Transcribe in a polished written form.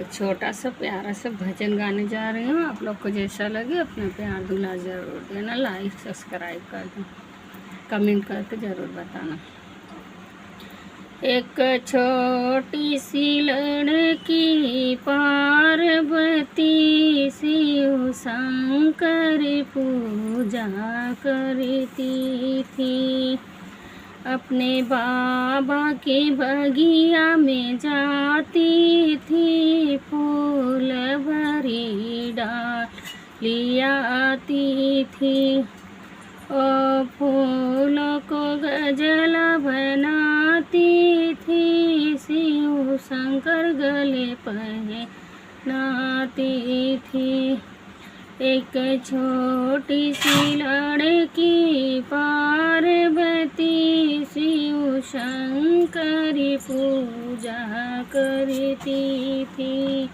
एक छोटा सा प्यारा सा भजन गाने जा रही हूँ। आप लोग को जैसा लगे अपना प्यार दुला ज़रूर देना, लाइक सब्सक्राइब कर दो, कमेंट करके ज़रूर बताना। एक छोटी सी लड़की पार्वती शिव शंकर पूजा करती थी। अपने बाबा के बगिया में जाती थी, फूल भरी डालियाँ आती थी और फूलों को गजला बनाती थी, शिव शंकर गले पहनाती थी। एक छोटी सी लड़की पार्वती शिव शंकर पूजा करती थी।